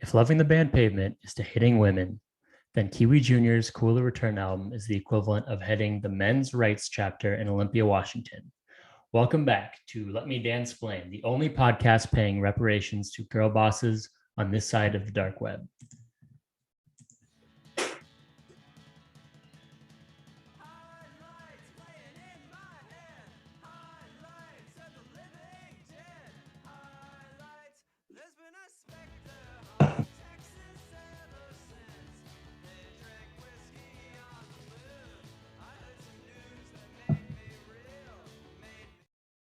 If loving the band Pavement is to hitting women, then Kiwi Jr.'s Cooler Return album is the equivalent of heading the men's rights chapter in Olympia, Washington. Welcome back to Let Me Dansplain, the only podcast paying reparations to girl bosses on this side of the dark web.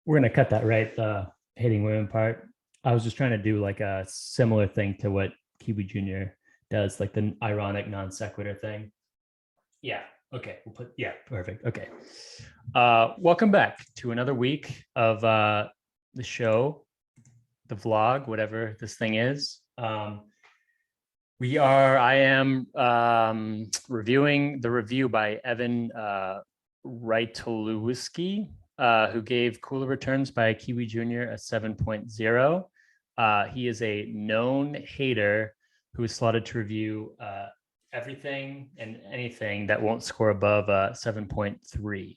We're going to cut that right, the hitting women part. I was just trying to do like a similar thing to what Kiwi Jr. does, like the ironic non sequitur thing. Yeah. Okay. Perfect. Okay. Welcome back to another week of the show, the vlog, whatever this thing is. I am reviewing the review by Evan Reitulewski, who gave Cooler Returns by Kiwi Jr. a 7.0. He is a known hater who is slotted to review everything and anything that won't score above 7.3.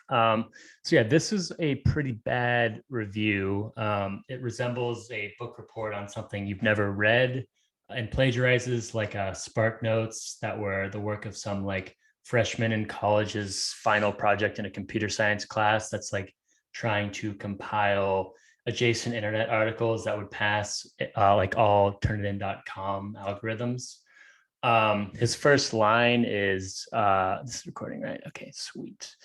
So yeah, this is a pretty bad review. It resembles a book report on something you've never read and plagiarizes like Spark Notes that were the work of some like freshman in college's final project in a computer science class that's like trying to compile adjacent internet articles that would pass like all turnitin.com algorithms. His first line is this is recording, right? Okay, sweet.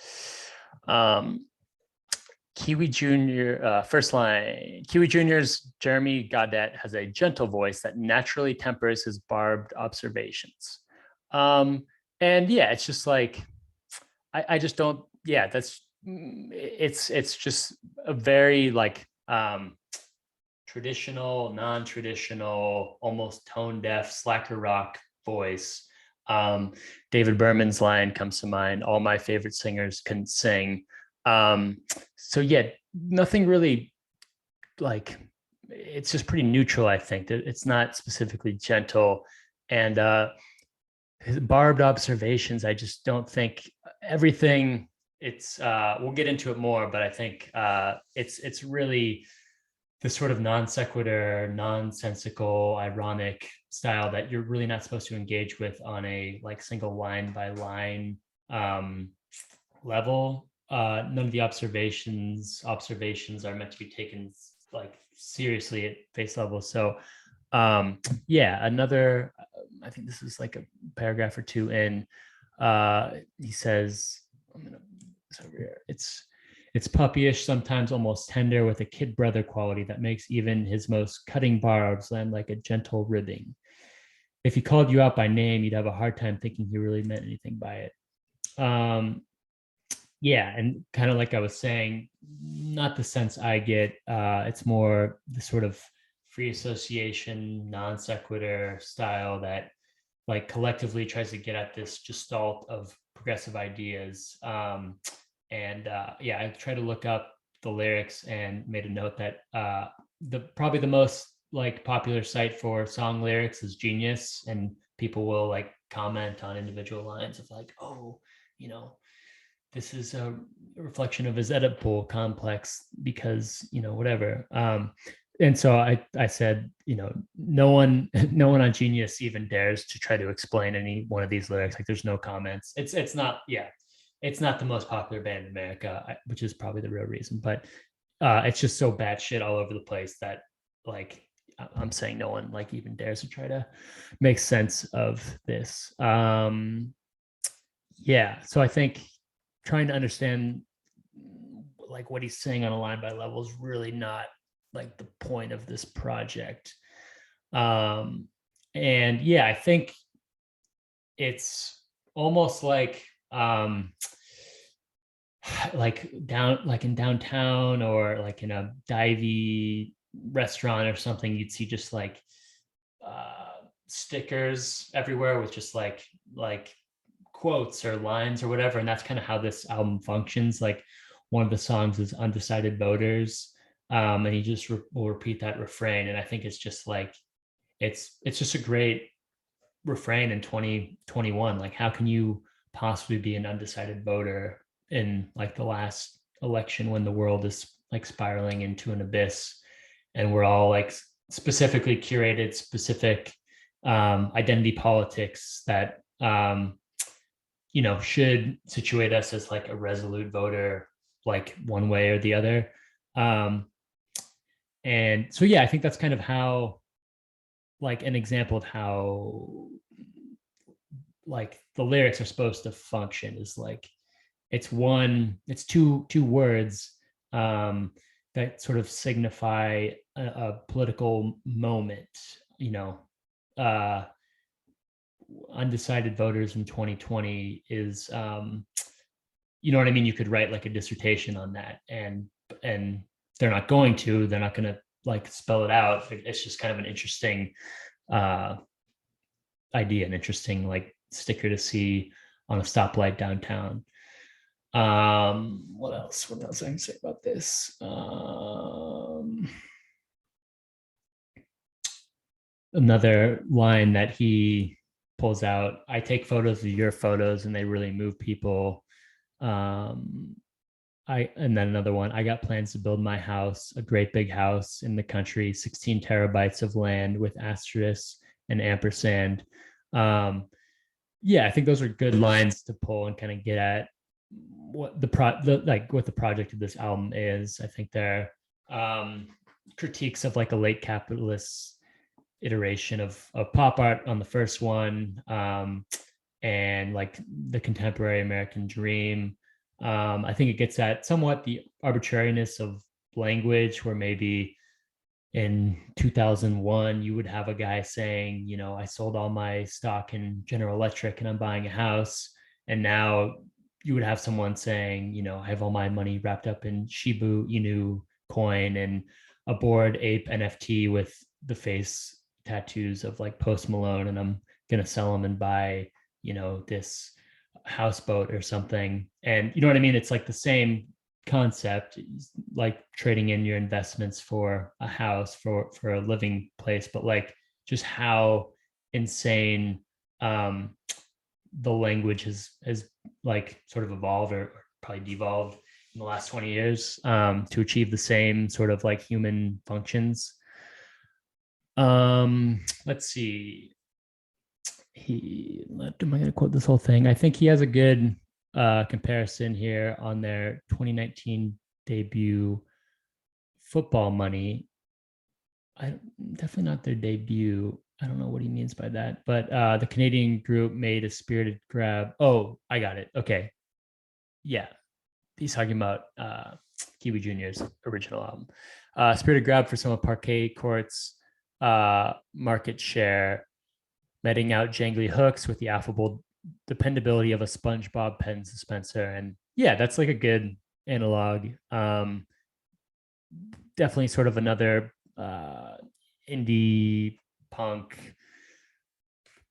Kiwi Jr. First line, Kiwi Jr.'s Jeremy Gaudet has a gentle voice that naturally tempers his barbed observations. And yeah, it's just like, I just don't, yeah, it's just a very like traditional, non-traditional, almost tone deaf, slacker rock voice. David Berman's line comes to mind, all my favorite singers can sing. So yeah, nothing really like, it's just pretty neutral. I think that it's not specifically gentle, and his barbed observations, I just don't think everything it's we'll get into it more, but I think it's really the sort of non sequitur, nonsensical, ironic style that you're really not supposed to engage with on a like single line by line level. None of the observations are meant to be taken like seriously at face level. So yeah, another, I think this is like a paragraph or two in, he says, I'm gonna this over here. It's puppyish, sometimes almost tender, with a kid brother quality that makes even his most cutting barbs land like a gentle ribbing. If he called you out by name, you'd have a hard time thinking he really meant anything by it. Yeah, and kind of like I was saying, not the sense I get. It's more the sort of free association, non sequitur style that like collectively tries to get at this gestalt of progressive ideas. Yeah, I tried to look up the lyrics and made a note that probably the most like popular site for song lyrics is Genius, and people will like comment on individual lines of like, oh, you know, this is a reflection of his Oedipal complex because, you know, whatever. And so I said, you know, no one on Genius even dares to try to explain any one of these lyrics. Like, there's no comments. It's not, yeah, it's not the most popular band in America, which is probably the real reason. But it's just so batshit all over the place that, like, I'm saying no one like even dares to try to make sense of this. Yeah, so I think trying to understand like what he's saying on a line by level is really not like the point of this project. And yeah, I think it's almost like down like in downtown or like in a divey restaurant or something, you'd see just like stickers everywhere with just like quotes or lines or whatever, and that's kind of how this album functions. Like, one of the songs is Undecided Voters, and he just will repeat that refrain, and I think it's just like it's just a great refrain in 2021. Like, how can you possibly be an undecided voter in like the last election when the world is like spiraling into an abyss, and we're all like specifically curated specific identity politics that should situate us as like a resolute voter, like one way or the other. um and so yeah, I think that's kind of how, like, an example of how like the lyrics are supposed to function is like, it's two words um that sort of signify a political moment, you know. uh Undecided voters in 2020 is, you know what I mean, you could write like a dissertation on that, and they're not going to like spell it out. It's just kind of an interesting uh idea, an interesting like sticker to see on a stoplight downtown. What else I can say about this? Another line that he pulls out: I take photos of your photos and they really move people. um and then another one: I got plans to build my house, a great big house in the country, 16 terabytes of land with asterisks and ampersand. um yeah, I think those are good lines to pull and kind of get at what the project of this album is. I think they're um, critiques of like a late capitalist iteration of pop art on the first one, and like the contemporary American dream. I think it gets at somewhat the arbitrariness of language, where maybe in 2001 you would have a guy saying, I sold all my stock in General Electric and I'm buying a house. And now you would have someone saying, I have all my money wrapped up in Shibu Inu coin and a Bored Ape NFT with the face tattoos of like Post Malone, and I'm gonna sell them and buy, this houseboat or something. And you know what I mean? It's like the same concept, like trading in your investments for a house, for a living place, but like just how insane the language has like sort of evolved, or probably devolved in the last 20 years, to achieve the same sort of like human functions. Let's see. Am I going to quote this whole thing? I think he has a good comparison here on their 2019 debut, Football Money. Definitely not their debut. I don't know what he means by that, but the Canadian group made a spirited grab. Oh, I got it. Okay. Yeah. He's talking about Kiwi Jr.'s original album. Spirited grab for some of Parquet Court's market share, letting out jangly hooks with the affable dependability of a SpongeBob pen dispenser. And yeah, that's like a good analog. Definitely sort of another indie punk,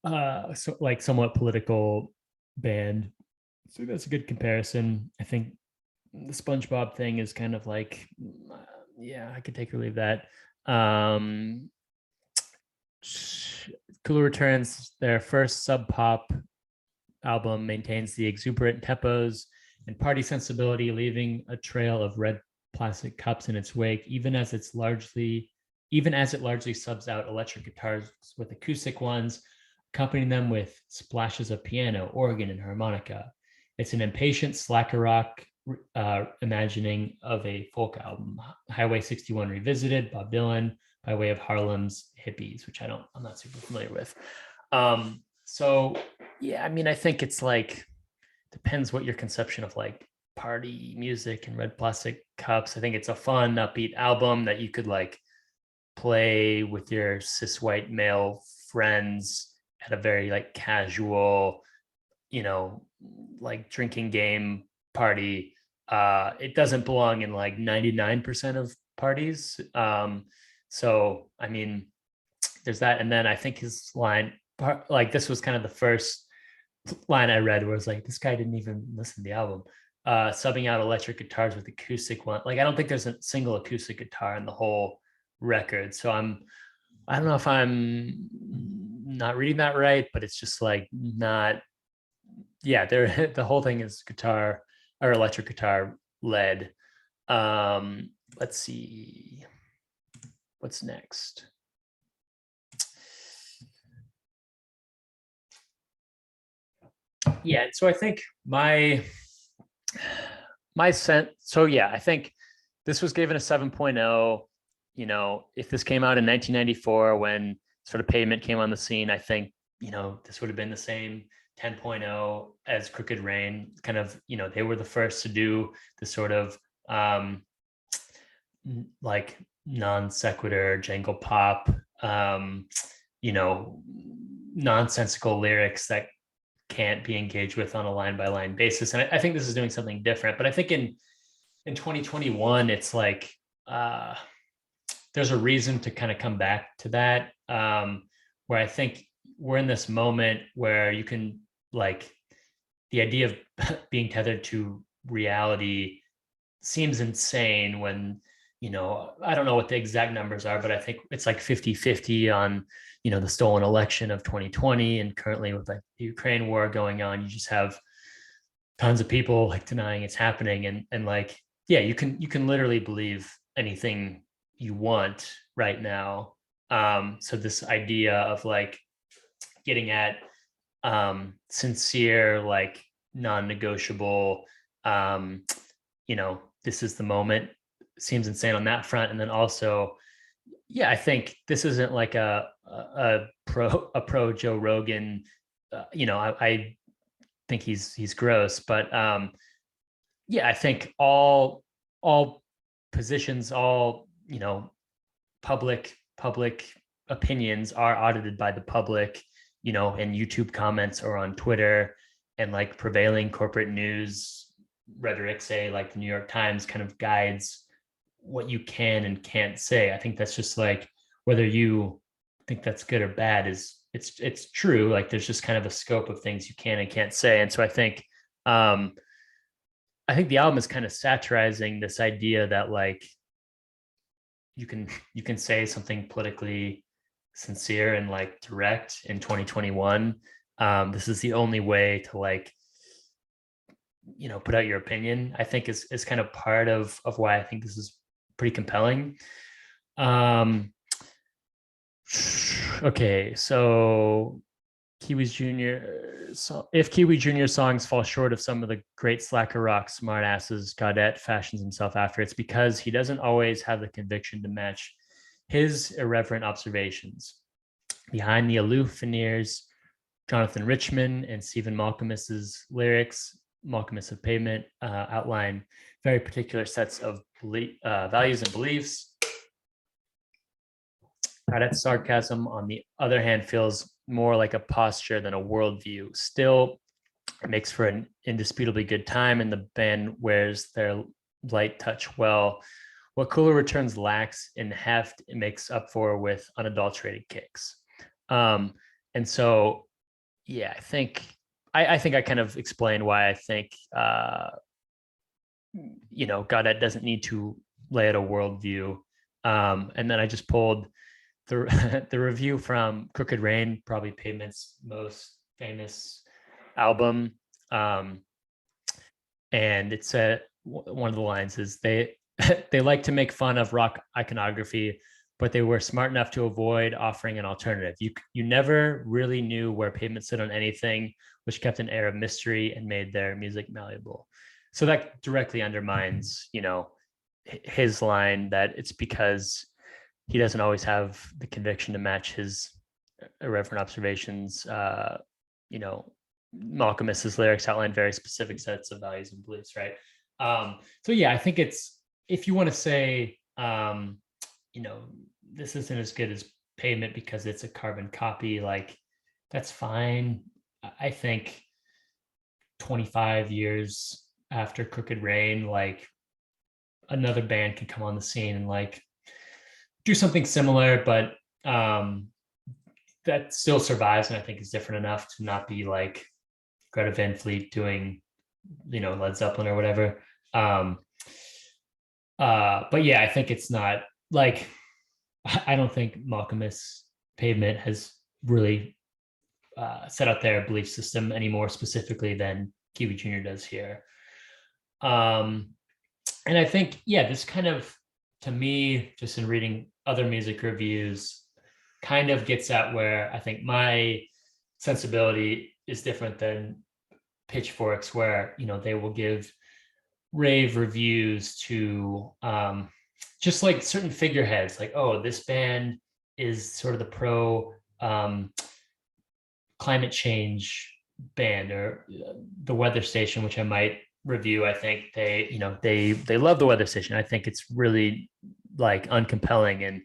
so like somewhat political band. So that's a good comparison. I think the SpongeBob thing is kind of like, yeah, I could take or leave that. Cooler Returns, their first sub pop album, maintains the exuberant tempos and party sensibility, leaving a trail of red plastic cups in its wake, even as it largely subs out electric guitars with acoustic ones, accompanying them with splashes of piano, organ, and harmonica. It's an impatient slacker rock imagining of a folk album. Highway 61 Revisited, Bob Dylan, by way of Harlem's Hippies, which I'm not super familiar with. So yeah, I mean, I think it's like, depends what your conception of like party music and red plastic cups. I think it's a fun, upbeat album that you could like play with your cis white male friends at a very like casual, like drinking game party. It doesn't belong in like 99% of parties. So I mean, there's that. And then I think his line, like, this was kind of the first line I read where it's like, this guy didn't even listen to the album. Subbing out electric guitars with acoustic one. Like, I don't think there's a single acoustic guitar in the whole record. So I'm I don't know if I'm not reading that right, but it's just like not, yeah, there the whole thing is guitar or electric guitar led. Um, let's see what's next. Yeah, so I think my sense, so yeah, I think this was given a 7.0. If this came out in 1994 when sort of Pavement came on the scene, I think, this would have been the same 10.0 as Crooked Rain. Kind of, they were the first to do the sort of like non sequitur jangle pop, you know, nonsensical lyrics that can't be engaged with on a line by line basis. And I think this is doing something different. But I think in 2021, it's like uh, there's a reason to kind of come back to that, where I think we're in this moment where you can, like, the idea of being tethered to reality seems insane when, I don't know what the exact numbers are, but I think it's like 50-50 on, the stolen election of 2020. And currently with like the Ukraine war going on, you just have tons of people like denying it's happening. And like, yeah, you can literally believe anything you want right now. So this idea of like getting at sincere, like non-negotiable, um, this is the moment, seems insane on that front. And then also, yeah, I think this isn't like a pro Joe Rogan. I think he's gross, but yeah, I think all positions, all public opinions are audited by the public, in YouTube comments or on Twitter, and like prevailing corporate news rhetoric, say like the New York Times, kind of guides what you can and can't say. I think that's just like, whether you think that's good or bad, is it's true. Like there's just kind of a scope of things you can and can't say. And so um I think the album is kind of satirizing this idea that like you can say something politically sincere and like direct in 2021. This is the only way to like, put out your opinion. I think is kind of part of why I think this is pretty compelling. um okay, so Kiwi's Junior. So if Kiwi Junior songs fall short of some of the great slacker rock smartasses Gaudette fashions himself after, it's because he doesn't always have the conviction to match his irreverent observations. Behind the aloof veneers, Jonathan Richman and Stephen Malcolmus's lyrics, Malcolmus of Pavement, outline very particular sets of values and beliefs. That sarcasm, on the other hand, feels more like a posture than a worldview. Still, it makes for an indisputably good time, and the band wears their light touch well. What Cooler Returns lacks in heft, it makes up for with unadulterated kicks. Um, and so, yeah, I think I kind of explained why I think Goddard doesn't need to lay out a worldview. And then I just pulled the the review from Crooked Rain, probably Pavement's most famous album. And it said, one of the lines is, they like to make fun of rock iconography, but they were smart enough to avoid offering an alternative. You never really knew where Pavement stood on anything, which kept an air of mystery and made their music malleable. So that directly undermines, his line that it's because he doesn't always have the conviction to match his irreverent observations. You know, Malcolmus's lyrics outline very specific sets of values and beliefs, right? So yeah, I think it's, if you want to say, this isn't as good as Pavement because it's a carbon copy, like that's fine. I think 25 years after Crooked Rain, like another band can come on the scene and like do something similar, but that still survives, and I think is different enough to not be like Greta Van Fleet doing, Led Zeppelin or whatever. But yeah, I think it's not like, I don't think Malcolm's Pavement has really set out their belief system any more specifically than Kiwi Jr. does here. Um, and I think, yeah, this kind of, to me, just in reading other music reviews, kind of gets at where I think my sensibility is different than Pitchfork's, where, you know, they will give rave reviews to just like certain figureheads, like, oh, this band is sort of the pro climate change band, or the Weather Station, which I might review. I think they, you know, they love the Weather Station. I think it's really like uncompelling, and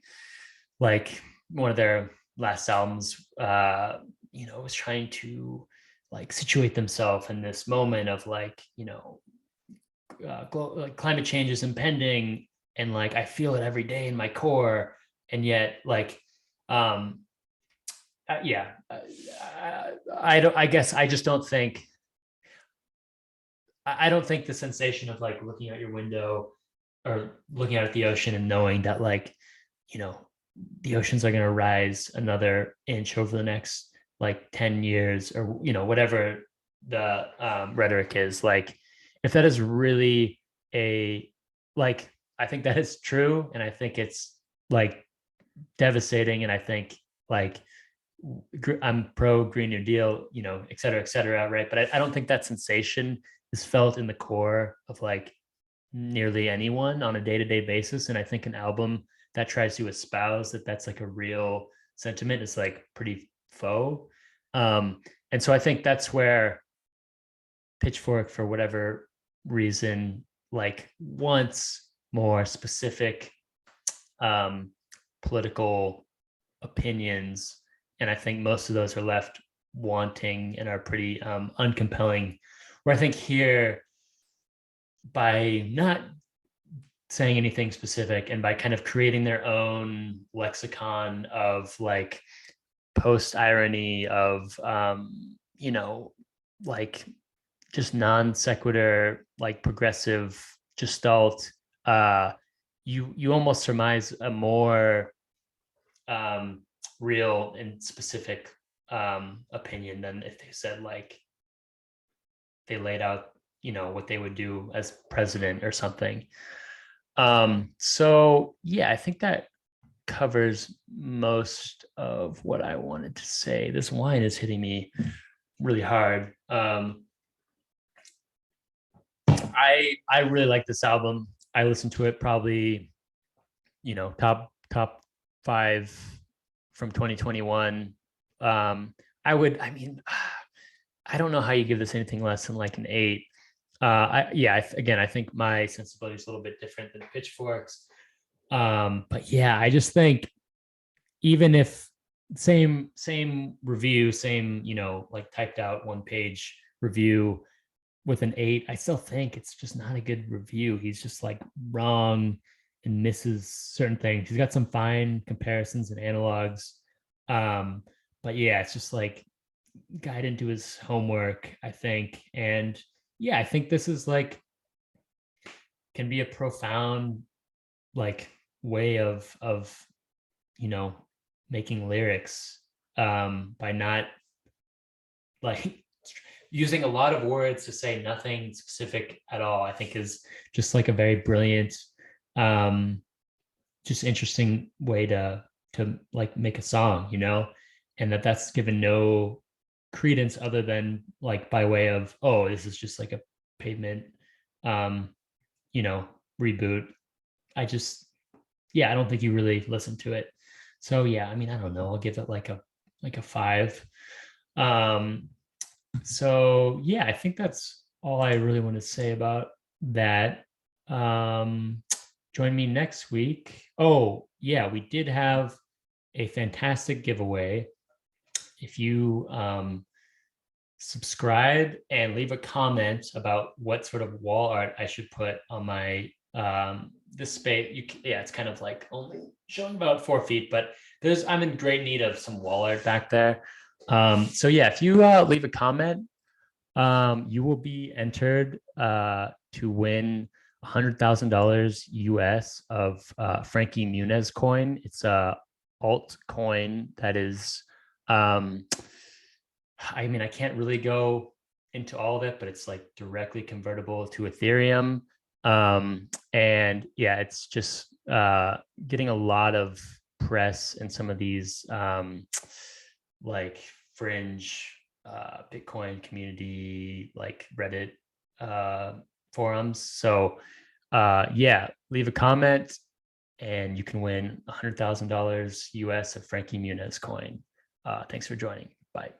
like one of their last albums, you know, was trying to like situate themselves in this moment of like, you know, like climate change is impending, and like I feel it every day in my core, and yet like um yeah, I don't, I guess I just don't think, I don't think the sensation of like looking out your window or looking out at the ocean and knowing that like, you know, the oceans are going to rise another inch over the next like 10 years, or, you know, whatever the rhetoric is, like if that is really a, like, I think that is true, and I think it's like devastating, and I think like I'm pro Green New Deal, you know, et cetera, right? But I don't think that sensation is felt in the core of like nearly anyone on a day-to-day basis. And I think an album that tries to espouse that that's like a real sentiment is like pretty faux. And so I think that's where Pitchfork, for whatever reason, like wants more specific political opinions, and I think most of those are left wanting and are pretty uncompelling. Where I think here, by not saying anything specific and by kind of creating their own lexicon of like post irony, of you know, like just non sequitur, like progressive gestalt, you almost surmise a more real and specific opinion than if they said like they laid out, you know, what they would do as president or something. So yeah, I think that covers most of what I wanted to say. This wine is hitting me really hard. I really like this album. I listened to it probably, you know, top 5 from 2021. I mean, I don't know how you give this anything less than like an 8. Again, I think my sensibility is a little bit different than Pitchfork's. But yeah, I just think even if same review, same, you know, like typed out 1-page review with an 8, I still think it's just not a good review. He's just like wrong and misses certain things. He's got some fine comparisons and analogs. But yeah, it's just like guy didn't do his homework, I think. And yeah, I think this is like can be a profound like way of you know, making lyrics by not like using a lot of words to say nothing specific at all. I think is just like a very brilliant, just interesting way to like make a song, you know, and that's given no credence other than like by way of, oh, this is just like a Pavement um you know, reboot. I just, yeah, I don't think you really listened to it. So yeah, I mean, I don't know, I'll give it like a 5. um so yeah, I think that's all I really want to say about that. um Join me next week. Oh yeah, we did have a fantastic giveaway. If you subscribe and leave a comment about what sort of wall art I should put on my this space. Yeah, it's kind of like only showing about 4 feet, but I'm in great need of some wall art back there. So yeah, if you leave a comment, you will be entered to win $100,000 US of Frankie Muniz coin. It's a altcoin that is, I mean, I can't really go into all of it, but it's like directly convertible to Ethereum. And yeah, it's just getting a lot of press in some of these like fringe Bitcoin community, like Reddit forums. So yeah, leave a comment and you can win $100,000 US of Frankie Muniz coin. Thanks for joining. Bye.